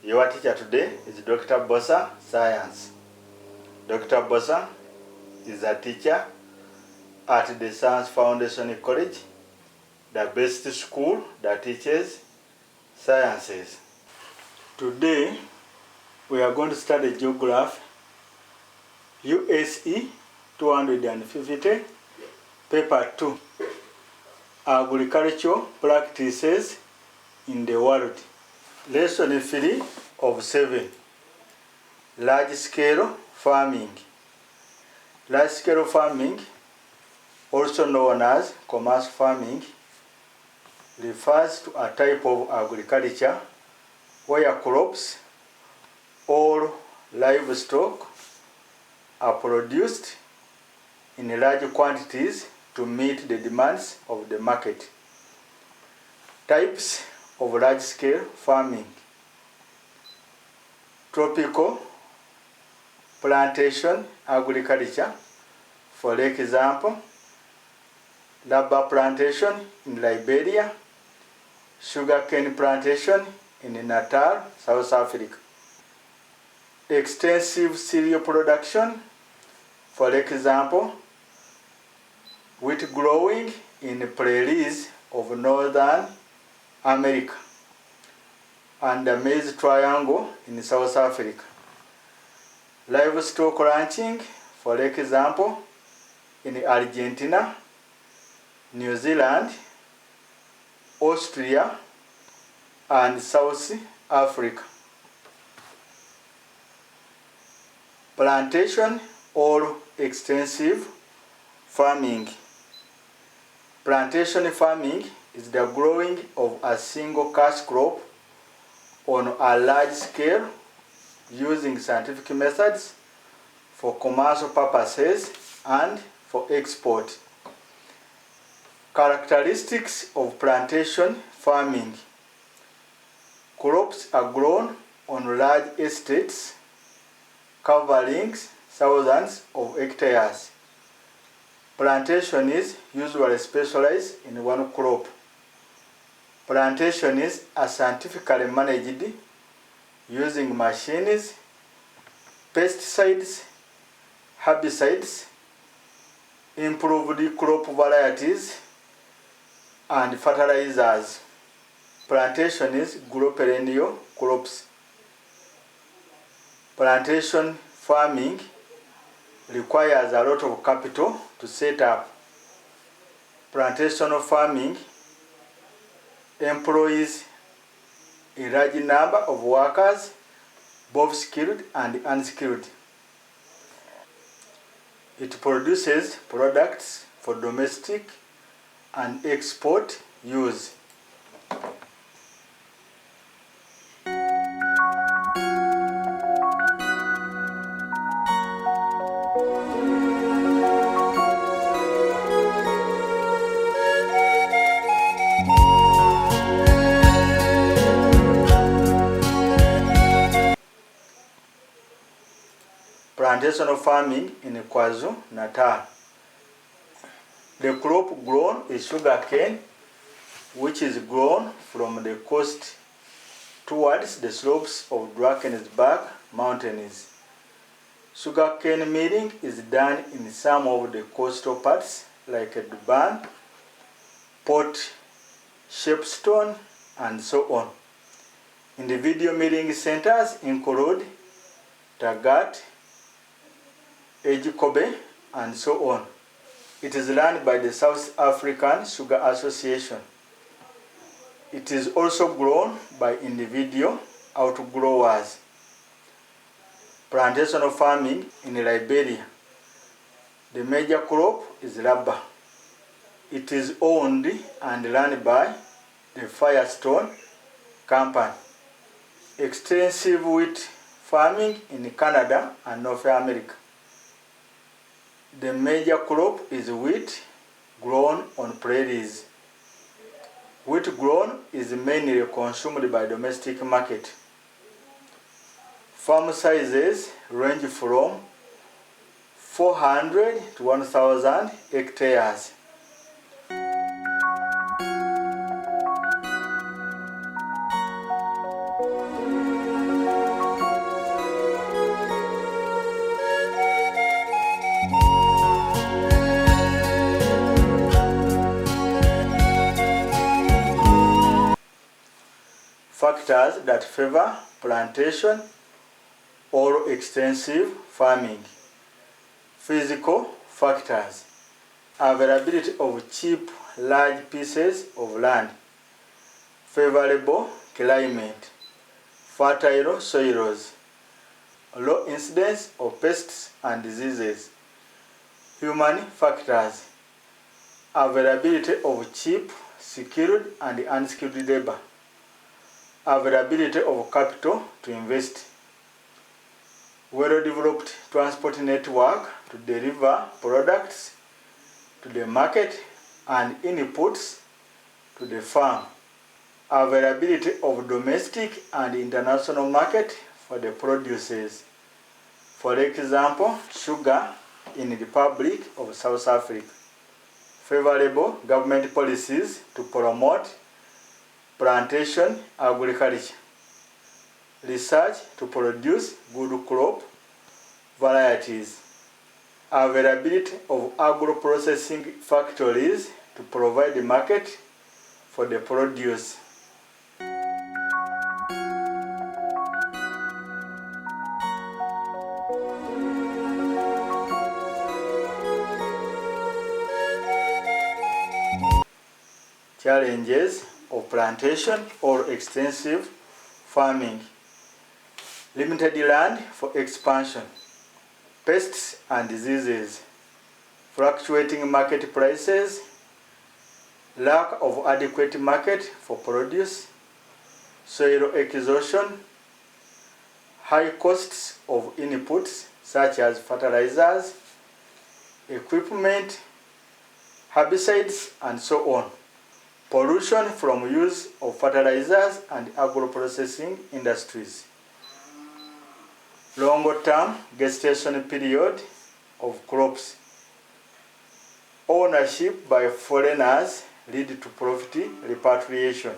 Your teacher today is Dr. Bosa, Science. Dr. Bosa is a teacher at the Science Foundation College, the best school that teaches sciences. Today, we are going to study geography, UACE 250, paper 2, agricultural practices in the world. Lesson 3 of 7, large-scale farming. Large-scale farming, also known as commercial farming, refers to a type of agriculture where crops or livestock are produced in large quantities to meet the demands of the market. Types of large-scale farming: tropical plantation agriculture, for example, rubber plantation in Liberia, sugarcane plantation in Natal, South Africa. Extensive cereal production, for example, wheat growing in the prairies of northern America and the maize triangle in South Africa. Livestock ranching, for example, in Argentina, New Zealand, Austria, and South Africa. Plantation or extensive farming. Plantation farming is the growing of a single cash crop on a large scale using scientific methods for commercial purposes and for export. Characteristics of plantation farming. Crops are grown on large estates covering thousands of hectares. Plantation is usually specialized in one crop. Plantations are scientifically managed using machines, pesticides, herbicides, improved crop varieties, and fertilizers. Plantations grow perennial crops. Plantation farming requires a lot of capital to set up. Plantation farming employs a large number of workers, both skilled and unskilled. It produces products for domestic and export use. Plantation farming in Kwazulu-Natal. The crop grown is sugarcane, which is grown from the coast towards the slopes of Drakensberg Mountains. Sugarcane milling is done in some of the coastal parts like Durban, Port Shepstone, and so on. Individual milling centers include Tagat, Ejikobe, and so on. It is run by the South African Sugar Association. It is also grown by individual outgrowers. Plantation farming in Liberia. The major crop is rubber. It is owned and run by the Firestone Company. Extensive wheat farming in Canada and North America. The major crop is wheat grown on prairies. Wheat grown is mainly consumed by domestic market. Farm sizes range from 400 to 1,000 hectares. factors that favor plantation or extensive farming. Physical factors: availability of cheap, large pieces of land, favorable climate, fertile soils, low incidence of pests and diseases. Human factors: availability of cheap, skilled and unskilled labor, availability of capital to invest, well-developed transport network to deliver products to the market and inputs to the farm, availability of domestic and international market for the produces. For example, sugar in the Republic of South Africa. Favorable government policies to promote plantation agriculture. Research to produce good crop varieties. Availability of agro-processing factories to provide the market for the produce. Challenges of plantation or extensive farming. Limited land for expansion, pests and diseases, fluctuating market prices, lack of adequate market for produce, soil exhaustion, high costs of inputs such as fertilizers, equipment, herbicides, and so on. Pollution from use of fertilizers and agro-processing industries. Longer-term gestation period of crops. Ownership by foreigners lead to profit repatriation.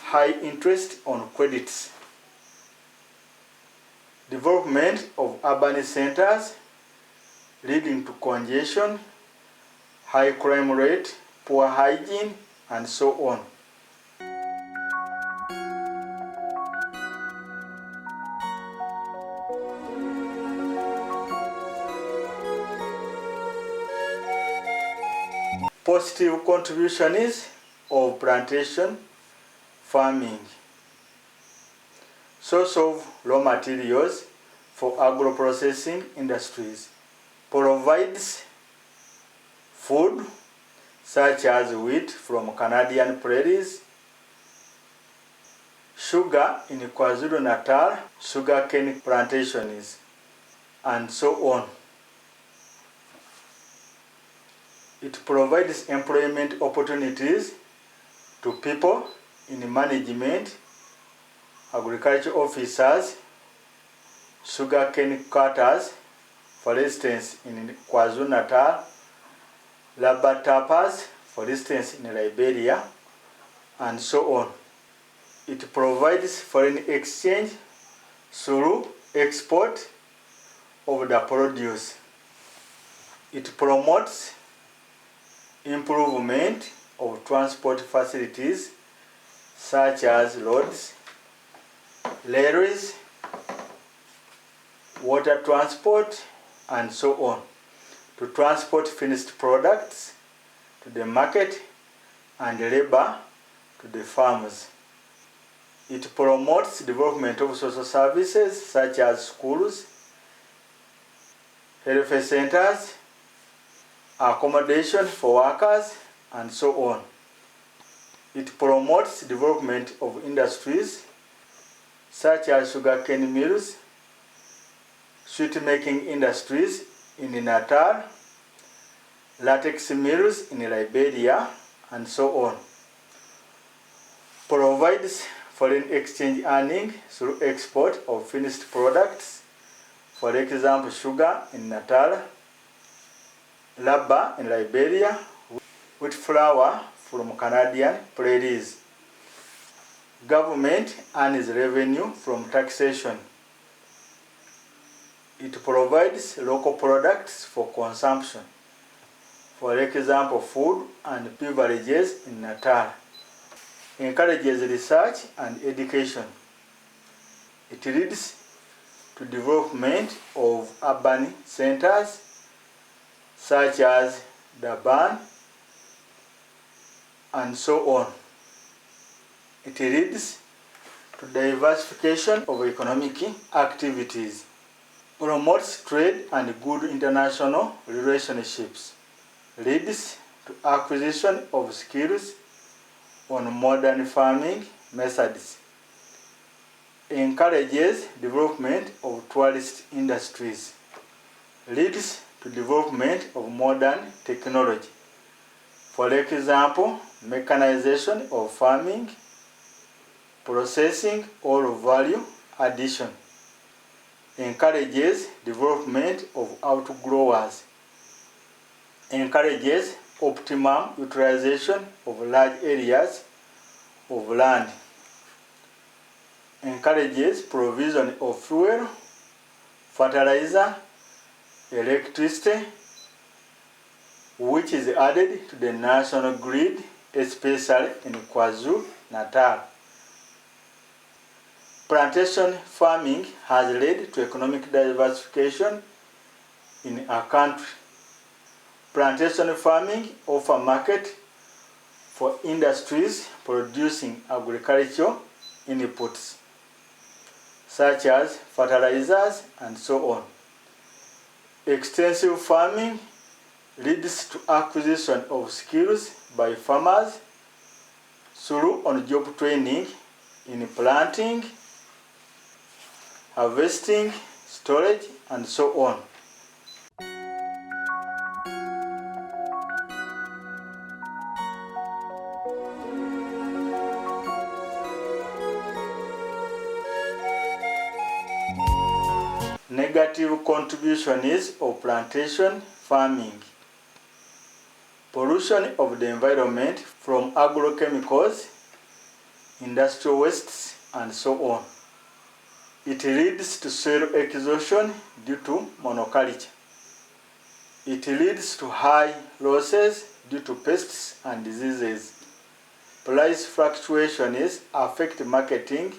High interest on credits. Development of urban centers leading to congestion, high crime rate, poor hygiene, and so on. Positive contributions of plantation farming. Source of raw materials for agro-processing industries. Provides food such as wheat from Canadian prairies, sugar in Kwazulu-Natal, sugarcane plantations, and so on. It provides employment opportunities to people in management, agriculture officers, sugarcane cutters, for instance in Kwazulu-Natal, rubber tappers, for instance in Liberia, and so on. It provides foreign exchange through export of the produce. It promotes improvement of transport facilities such as roads, railways, water transport, and so on, to transport finished products to the market and labor to the farms. It promotes development of social services such as schools, health centers, accommodation for workers, and so on. It promotes development of industries such as sugarcane mills, sweet making industries in Natal, latex mills in Liberia, and so on. Provides foreign exchange earning through export of finished products, for example sugar in Natal, rubber in Liberia, wheat flour from Canadian prairies. Government earns revenue from taxation. It provides local products for consumption, for example food and beverages in Natal. encourages research and education. It leads to development of urban centers such as Durban and so on. It leads to diversification of economic activities, promotes trade and good international relationships, leads to acquisition of skills on modern farming methods, encourages development of tourist industries, leads to development of modern technology. For example, mechanization of farming, processing or value addition, encourages development of outgrowers, encourages optimum utilization of large areas of land, encourages provision of fuel, fertilizer, electricity, which is added to the national grid, especially in Kwazulu-Natal. Plantation farming has led to economic diversification in a country. Plantation farming offers market for industries producing agricultural inputs, such as fertilizers and so on. Extensive farming leads to acquisition of skills by farmers through on-job training in planting, harvesting, storage, and so on. Negative contributions of plantation farming: pollution of the environment from agrochemicals, industrial wastes, and so on. It leads to soil exhaustion due to monoculture. It leads to high losses due to pests and diseases. Price fluctuations affect marketing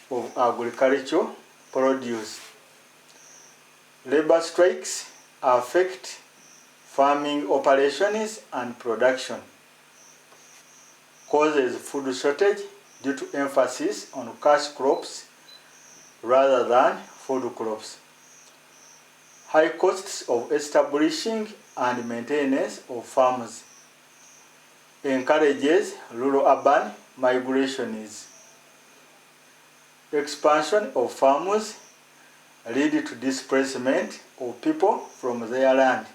of agricultural produce. Labor strikes affect farming operations and production. Causes food shortage due to emphasis on cash crops rather than food crops. High costs of establishing and maintenance of farms. Encourages rural-urban migrations. Expansion of farms lead to displacement of people from their land.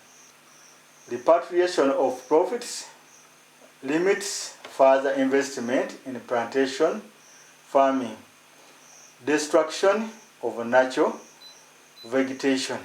Repatriation of profits limits further investment in plantation farming. Destruction of natural vegetation.